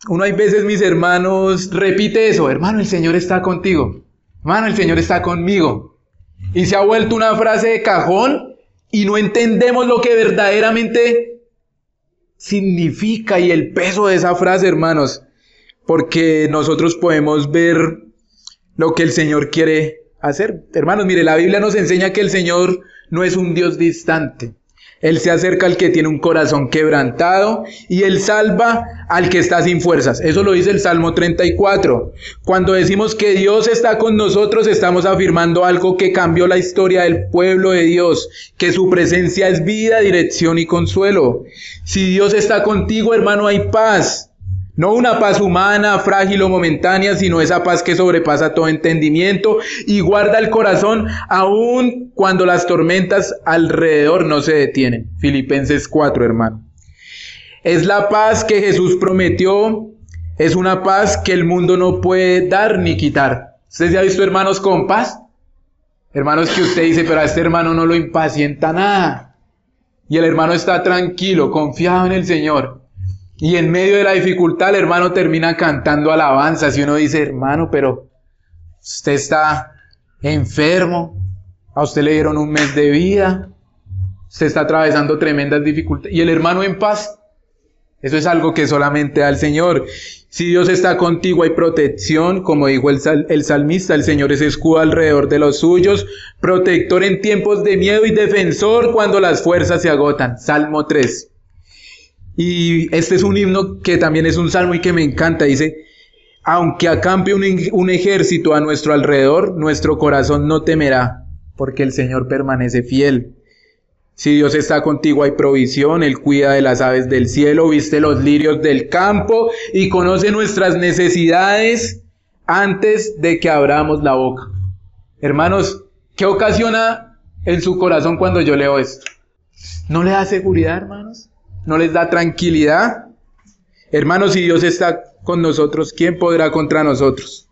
Uno hay veces, mis hermanos, repite eso. Hermano, el Señor está contigo. Hermano, el Señor está conmigo. Y se ha vuelto una frase de cajón y no entendemos lo que verdaderamente significa y el peso de esa frase, hermanos. Porque nosotros podemos ver lo que el Señor quiere hacer. Hermanos, mire, la Biblia nos enseña que el Señor no es un Dios distante. Él se acerca al que tiene un corazón quebrantado y Él salva al que está sin fuerzas. Eso lo dice el Salmo 34. Cuando decimos que Dios está con nosotros, estamos afirmando algo que cambió la historia del pueblo de Dios, que su presencia es vida, dirección y consuelo. Si Dios está contigo, hermano, hay paz. No una paz humana, frágil o momentánea, sino esa paz que sobrepasa todo entendimiento y guarda el corazón aun cuando las tormentas alrededor no se detienen. Filipenses 4, hermano. Es la paz que Jesús prometió, es una paz que el mundo no puede dar ni quitar. ¿Usted se ha visto hermanos con paz? Hermanos que usted dice, pero a este hermano no lo impacienta nada. Y el hermano está tranquilo, confiado en el Señor. Y en medio de la dificultad el hermano termina cantando alabanzas y uno dice, hermano, pero usted está enfermo, a usted le dieron un mes de vida, usted está atravesando tremendas dificultades y el hermano en paz. Eso es algo que solamente da el Señor. Si Dios está contigo hay protección, como dijo el salmista, el Señor es escudo alrededor de los suyos, protector en tiempos de miedo y defensor cuando las fuerzas se agotan. Salmo 3. Y este es un himno que también es un salmo y que me encanta. Dice, aunque acampe un ejército a nuestro alrededor, nuestro corazón no temerá, porque el Señor permanece fiel. Si Dios está contigo hay provisión, Él cuida de las aves del cielo, viste los lirios del campo y conoce nuestras necesidades antes de que abramos la boca. Hermanos, ¿qué ocasiona en su corazón cuando yo leo esto? ¿No le da seguridad, hermanos? ¿No les da tranquilidad? Hermanos, si Dios está con nosotros, ¿quién podrá contra nosotros?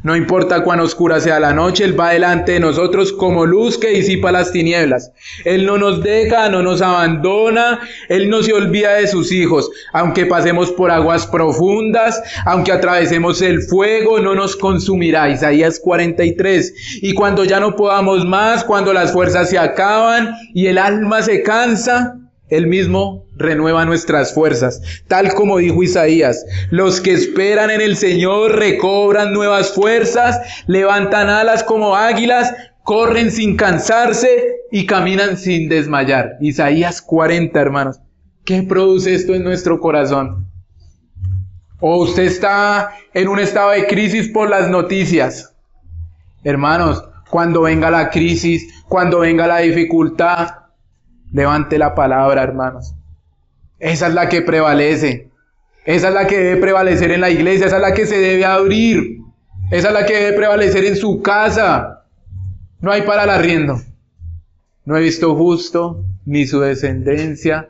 No importa cuán oscura sea la noche, Él va delante de nosotros como luz que disipa las tinieblas. Él no nos deja, no nos abandona, Él no se olvida de sus hijos. Aunque pasemos por aguas profundas, aunque atravesemos el fuego, no nos consumirá. Isaías 43. Y cuando ya no podamos más, cuando las fuerzas se acaban y el alma se cansa, Él mismo renueva nuestras fuerzas, tal como dijo Isaías. Los que esperan en el Señor recobran nuevas fuerzas, levantan alas como águilas, corren sin cansarse y caminan sin desmayar. Isaías 40, hermanos. ¿Qué produce esto en nuestro corazón? ¿O usted está en un estado de crisis por las noticias? Hermanos, cuando venga la crisis, cuando venga la dificultad, levante la palabra, hermanos. Esa es la que prevalece. Esa es la que debe prevalecer en la iglesia. Esa es la que se debe abrir. Esa es la que debe prevalecer en su casa. No hay para el arriendo. No he visto justo ni su descendencia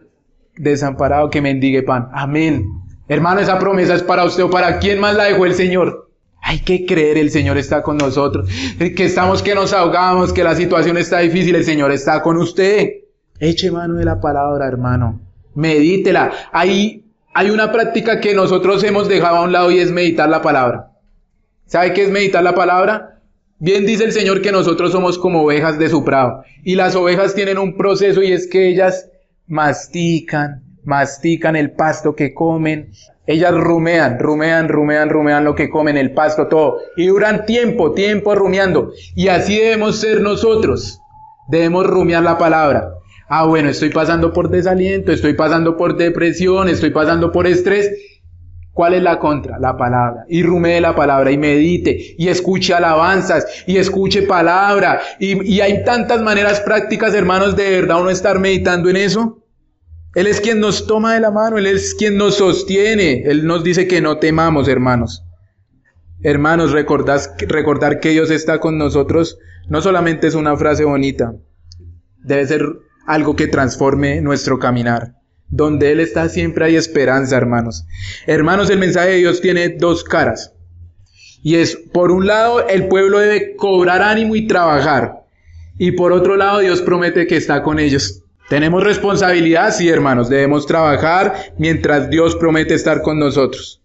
desamparado que mendigue pan. Amén. Hermano, esa promesa es para usted o para quién más la dejó el Señor. Hay que creer, el Señor está con nosotros. Que nos ahogamos, que la situación está difícil, el Señor está con usted. Eche mano de la palabra, hermano. Medítela. Hay una práctica que nosotros hemos dejado a un lado y es meditar la palabra. ¿Sabe qué es meditar la palabra? Bien dice el Señor que nosotros somos como ovejas de su prado. Y las ovejas tienen un proceso y es que ellas mastican el pasto que comen. Ellas rumean lo que comen, el pasto, todo. Y duran tiempo rumiando. Y así debemos ser nosotros. Debemos rumiar la palabra. Bueno, estoy pasando por desaliento, estoy pasando por depresión, estoy pasando por estrés. ¿Cuál es la contra? La palabra. Y rumee la palabra y medite y escuche alabanzas y escuche palabra. Y hay tantas maneras prácticas, hermanos, de verdad uno estar meditando en eso. Él es quien nos toma de la mano, Él es quien nos sostiene. Él nos dice que no temamos, hermanos. Hermanos, recordar que Dios está con nosotros no solamente es una frase bonita, debe ser algo que transforme nuestro caminar. Donde Él está siempre hay esperanza, hermanos. Hermanos, el mensaje de Dios tiene dos caras. Y es, por un lado, el pueblo debe cobrar ánimo y trabajar. Y por otro lado, Dios promete que está con ellos. Tenemos responsabilidad, sí, hermanos. Debemos trabajar mientras Dios promete estar con nosotros.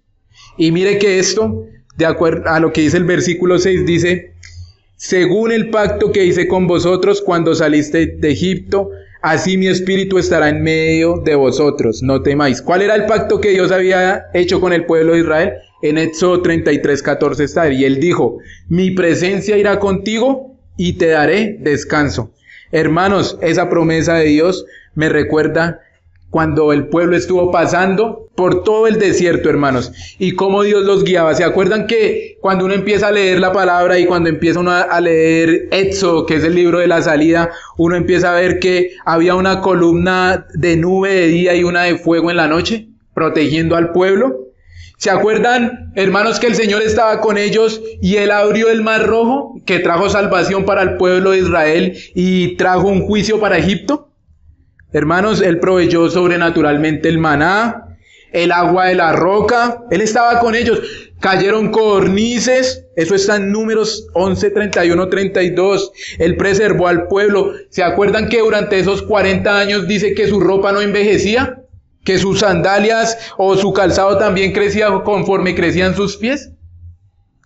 Y mire que esto, de acuerdo a lo que dice el versículo 6, dice: según el pacto que hice con vosotros cuando saliste de Egipto, así mi espíritu estará en medio de vosotros, no temáis. ¿Cuál era el pacto que Dios había hecho con el pueblo de Israel? En Éxodo 33:14 está, y Él dijo: mi presencia irá contigo y te daré descanso. Hermanos, esa promesa de Dios me recuerda cuando el pueblo estuvo pasando por todo el desierto, hermanos, y cómo Dios los guiaba. ¿Se acuerdan que cuando uno empieza a leer la palabra y cuando empieza uno a leer Éxodo, que es el libro de la salida, uno empieza a ver que había una columna de nube de día y una de fuego en la noche, protegiendo al pueblo? ¿Se acuerdan, hermanos, que el Señor estaba con ellos y Él abrió el mar rojo, que trajo salvación para el pueblo de Israel y trajo un juicio para Egipto? Hermanos, Él proveyó sobrenaturalmente el maná, el agua de la roca. Él estaba con ellos. Cayeron codornices. Eso está en Números 11, 31, 32. Él preservó al pueblo. ¿Se acuerdan que durante esos 40 años dice que su ropa no envejecía? ¿Que sus sandalias o su calzado también crecía conforme crecían sus pies?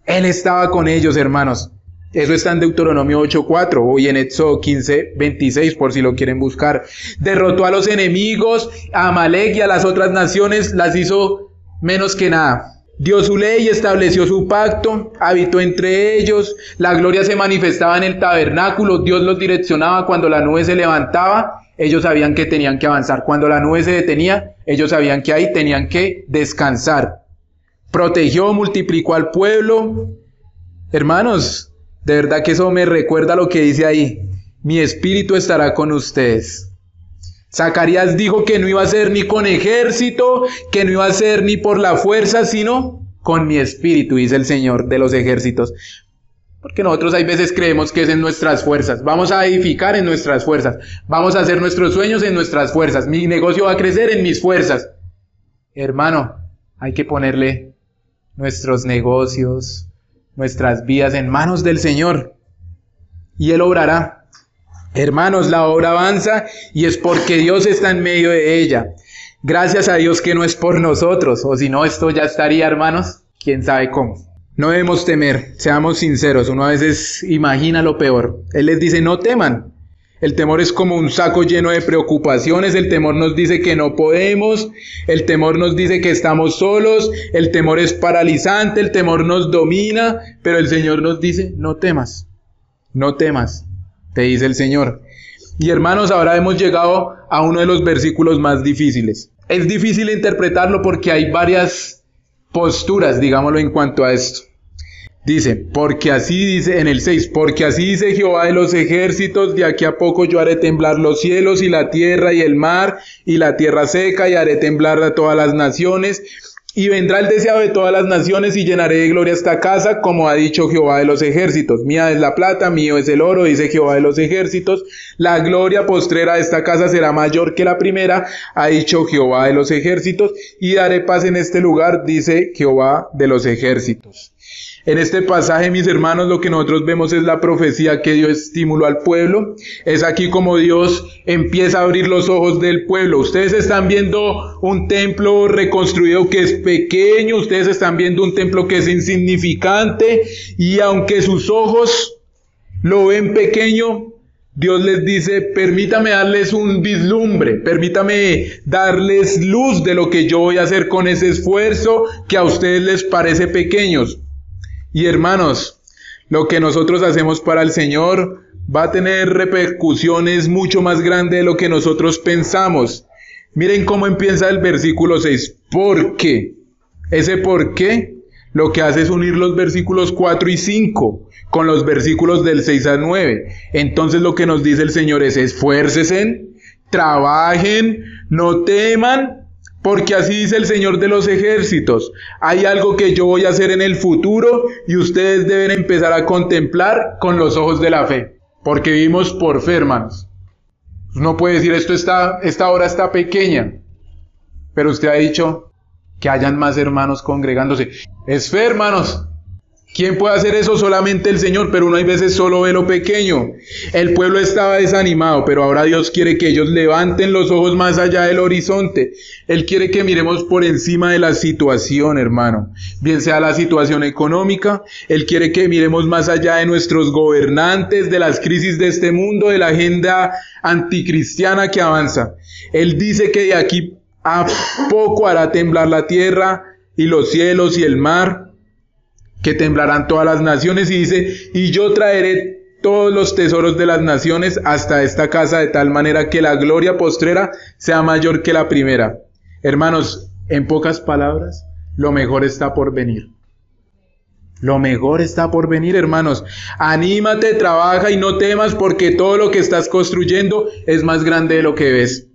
Él estaba con ellos, hermanos. Eso está en Deuteronomio 8:4 y en Éxodo 15:26 por si lo quieren buscar. Derrotó a los enemigos, a Amalek y a las otras naciones, las hizo menos que nada. Dio su ley y estableció su pacto, habitó entre ellos, la gloria se manifestaba en el tabernáculo, Dios los direccionaba cuando la nube se levantaba, ellos sabían que tenían que avanzar. Cuando la nube se detenía, ellos sabían que ahí tenían que descansar. Protegió, multiplicó al pueblo. Hermanos, de verdad que eso me recuerda lo que dice ahí: mi espíritu estará con ustedes. Zacarías dijo que no iba a ser ni con ejército, que no iba a ser ni por la fuerza, sino con mi espíritu, dice el Señor de los ejércitos. Porque nosotros hay veces creemos que es en nuestras fuerzas. Vamos a edificar en nuestras fuerzas. Vamos a hacer nuestros sueños en nuestras fuerzas. Mi negocio va a crecer en mis fuerzas. Hermano, hay que ponerle nuestros negocios, nuestras vidas en manos del Señor. Y Él obrará. Hermanos, la obra avanza y es porque Dios está en medio de ella. Gracias a Dios que no es por nosotros. O si no, esto ya estaría, hermanos, quién sabe cómo. No debemos temer, seamos sinceros, uno a veces imagina lo peor. Él les dice: no teman. El temor es como un saco lleno de preocupaciones, el temor nos dice que no podemos, el temor nos dice que estamos solos, el temor es paralizante, el temor nos domina, pero el Señor nos dice: no temas, no temas. te dice el Señor. Y hermanos, ahora hemos llegado a uno de los versículos más difíciles. Es difícil interpretarlo porque hay varias posturas, digámoslo, en cuanto a esto. Dice, porque así dice, en el 6, porque así dice Jehová de los ejércitos, de aquí a poco yo haré temblar los cielos y la tierra y el mar y la tierra seca, y haré temblar a todas las naciones. Y vendrá el deseado de todas las naciones y llenaré de gloria esta casa, como ha dicho Jehová de los ejércitos. Mía es la plata, mío es el oro, dice Jehová de los ejércitos. La gloria postrera de esta casa será mayor que la primera, ha dicho Jehová de los ejércitos. Y daré paz en este lugar, dice Jehová de los ejércitos. En este pasaje, mis hermanos, lo que nosotros vemos es la profecía que dio estímulo al pueblo. Es aquí como Dios empieza a abrir los ojos del pueblo. Ustedes están viendo un templo reconstruido que es pequeño, ustedes están viendo un templo que es insignificante, y aunque sus ojos lo ven pequeño, Dios les dice, permítame darles un vislumbre, permítame darles luz de lo que yo voy a hacer con ese esfuerzo que a ustedes les parece pequeños. Y hermanos, lo que nosotros hacemos para el Señor va a tener repercusiones mucho más grandes de lo que nosotros pensamos. Miren cómo empieza el versículo 6. ¿Por qué? Ese por qué lo que hace es unir los versículos 4 y 5 con los versículos del 6 al 9. Entonces lo que nos dice el Señor es: esfuércense, trabajen, no teman. Porque así dice el Señor de los ejércitos, hay algo que yo voy a hacer en el futuro y ustedes deben empezar a contemplar con los ojos de la fe. Porque vivimos por fe, hermanos. Uno puede decir, esta hora está pequeña, pero usted ha dicho que hayan más hermanos congregándose. Es fe, hermanos. ¿Quién puede hacer eso? Solamente el Señor, pero uno hay veces solo ve lo pequeño. El pueblo estaba desanimado, pero ahora Dios quiere que ellos levanten los ojos más allá del horizonte. Él quiere que miremos por encima de la situación, hermano. Bien sea la situación económica, Él quiere que miremos más allá de nuestros gobernantes, de las crisis de este mundo, de la agenda anticristiana que avanza. Él dice que de aquí a poco hará temblar la tierra y los cielos y el mar, que temblarán todas las naciones, y dice, y yo traeré todos los tesoros de las naciones hasta esta casa, de tal manera que la gloria postrera sea mayor que la primera. Hermanos, en pocas palabras, lo mejor está por venir. Lo mejor está por venir, hermanos. Anímate, trabaja y no temas, porque todo lo que estás construyendo es más grande de lo que ves.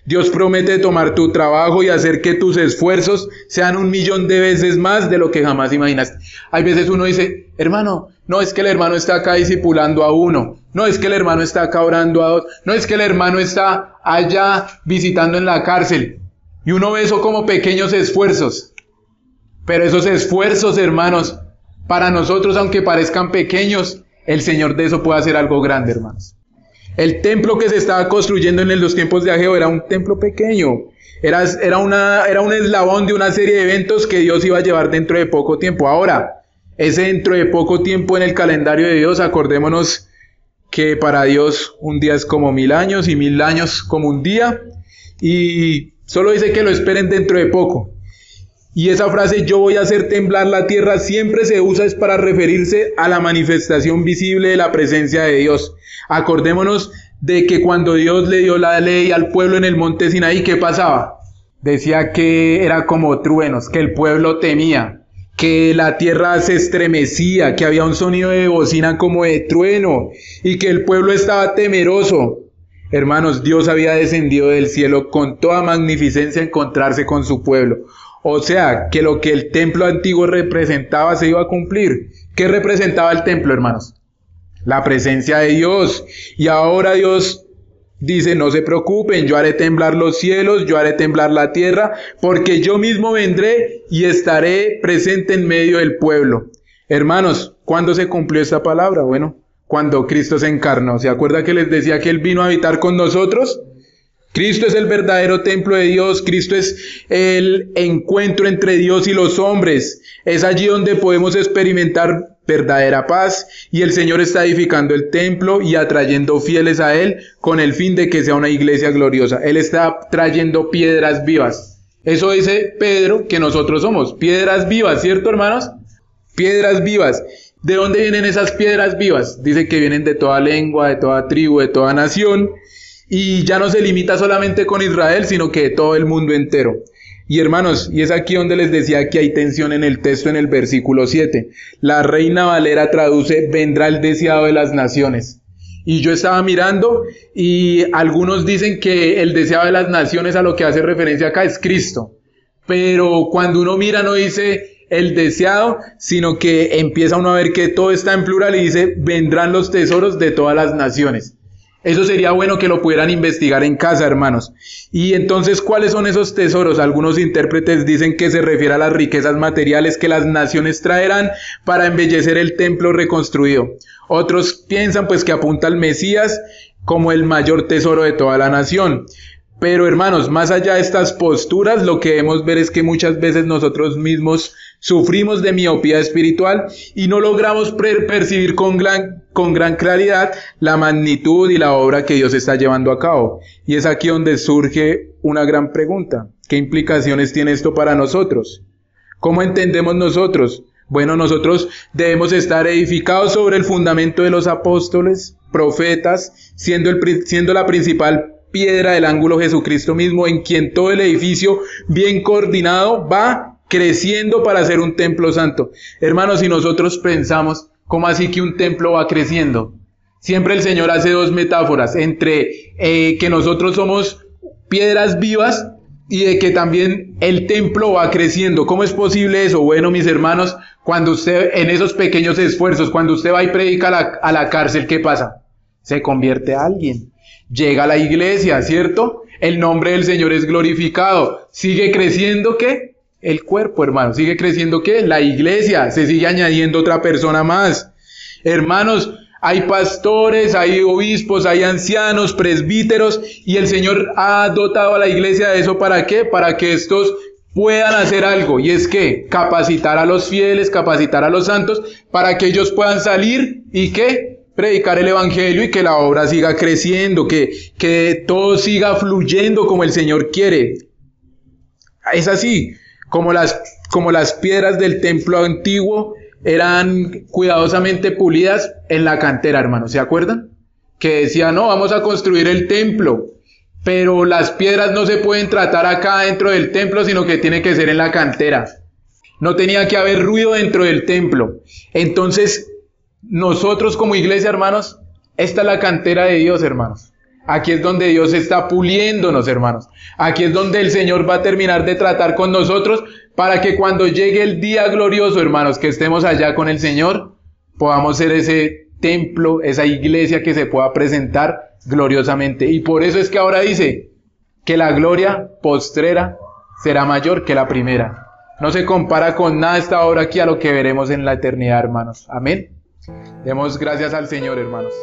Dios promete tomar tu trabajo y hacer que tus esfuerzos sean 1.000.000 de veces más de lo que jamás imaginaste. Hay veces uno dice, hermano, no es que el hermano está acá discipulando a uno, no es que el hermano está acá orando a otro, no es que el hermano está allá visitando en la cárcel. Y uno ve eso como pequeños esfuerzos. Pero esos esfuerzos, hermanos, para nosotros, aunque parezcan pequeños, el Señor de eso puede hacer algo grande, hermanos. El templo que se estaba construyendo en los tiempos de Ageo era un templo pequeño. Era un eslabón de una serie de eventos que Dios iba a llevar dentro de poco tiempo. Ahora, ese dentro de poco tiempo en el calendario de Dios, acordémonos que para Dios un día es como 1.000 años y 1.000 años como un día. Y solo dice que lo esperen dentro de poco. Y esa frase, yo voy a hacer temblar la tierra, siempre se usa es para referirse a la manifestación visible de la presencia de Dios. Acordémonos de que cuando Dios le dio la ley al pueblo en el monte Sinaí, ¿qué pasaba? Decía que era como truenos, que el pueblo temía, que la tierra se estremecía, que había un sonido de bocina como de trueno y que el pueblo estaba temeroso. Hermanos, Dios había descendido del cielo con toda magnificencia a encontrarse con su pueblo. O sea, que lo que el templo antiguo representaba se iba a cumplir. ¿Qué representaba el templo, hermanos? La presencia de Dios. Y ahora Dios dice, no se preocupen, yo haré temblar los cielos, yo haré temblar la tierra, porque yo mismo vendré y estaré presente en medio del pueblo. Hermanos, ¿cuándo se cumplió esta palabra? Bueno, cuando Cristo se encarnó. ¿Se acuerda que les decía que Él vino a habitar con nosotros? Cristo es el verdadero templo de Dios, Cristo es el encuentro entre Dios y los hombres. Es allí donde podemos experimentar verdadera paz, y el Señor está edificando el templo y atrayendo fieles a Él con el fin de que sea una iglesia gloriosa. Él está trayendo piedras vivas. Eso dice Pedro que nosotros somos, piedras vivas, ¿cierto, hermanos? Piedras vivas. ¿De dónde vienen esas piedras vivas? Dice que vienen de toda lengua, de toda tribu, de toda nación, y ya no se limita solamente con Israel, sino que de todo el mundo entero. Y hermanos, y es aquí donde les decía que hay tensión en el texto en el versículo 7. La Reina Valera traduce: vendrá el deseado de las naciones. Y yo estaba mirando y algunos dicen que el deseado de las naciones, a lo que hace referencia acá, es Cristo. Pero cuando uno mira no dice el deseado, sino que empieza uno a ver que todo está en plural y dice: vendrán los tesoros de todas las naciones. Eso sería bueno que lo pudieran investigar en casa, hermanos. Y entonces, ¿cuáles son esos tesoros? Algunos intérpretes dicen que se refiere a las riquezas materiales que las naciones traerán para embellecer el templo reconstruido. Otros piensan pues que apunta al Mesías como el mayor tesoro de toda la nación. Pero hermanos, más allá de estas posturas, lo que debemos ver es que muchas veces nosotros mismos sufrimos de miopía espiritual y no logramos percibir con gran claridad la magnitud y la obra que Dios está llevando a cabo. Y es aquí donde surge una gran pregunta: ¿qué implicaciones tiene esto para nosotros? ¿Cómo entendemos nosotros? Bueno, nosotros debemos estar edificados sobre el fundamento de los apóstoles, profetas, siendo la principal piedra del ángulo Jesucristo mismo, en quien todo el edificio bien coordinado va creciendo para ser un templo santo. Hermanos, si nosotros pensamos, ¿cómo así que un templo va creciendo? Siempre el Señor hace dos metáforas, entre que nosotros somos piedras vivas y de que también el templo va creciendo. ¿Cómo es posible eso? Bueno, mis hermanos, cuando usted, en esos pequeños esfuerzos, cuando usted va y predica a la cárcel, ¿qué pasa? Se convierte a alguien. Llega a la iglesia, ¿cierto? El nombre del Señor es glorificado. ¿Sigue creciendo qué? El cuerpo, hermano. ¿Sigue creciendo qué? La iglesia. Se sigue añadiendo otra persona más. Hermanos, hay pastores, hay obispos, hay ancianos, presbíteros, y el Señor ha dotado a la iglesia de eso. ¿Para qué? Para que estos puedan hacer algo, y es que capacitar a los fieles, capacitar a los santos, para que ellos puedan salir y ¿qué? Predicar el evangelio y que la obra siga creciendo, que todo siga fluyendo como el Señor quiere. Es así, como las piedras del templo antiguo eran cuidadosamente pulidas en la cantera, hermanos, ¿se acuerdan? Que decía, no, vamos a construir el templo, pero las piedras no se pueden tratar acá dentro del templo, sino que tiene que ser en la cantera. No tenía que haber ruido dentro del templo. Entonces, nosotros como iglesia, hermanos, esta es la cantera de Dios, hermanos. Aquí es donde Dios está puliéndonos, hermanos. Aquí es donde el Señor va a terminar de tratar con nosotros para que cuando llegue el día glorioso, hermanos, que estemos allá con el Señor, podamos ser ese templo, esa iglesia que se pueda presentar gloriosamente. Y por eso es que ahora dice que la gloria postrera será mayor que la primera. No se compara con nada esta obra aquí a lo que veremos en la eternidad, hermanos. Amén. Demos gracias al Señor, hermanos.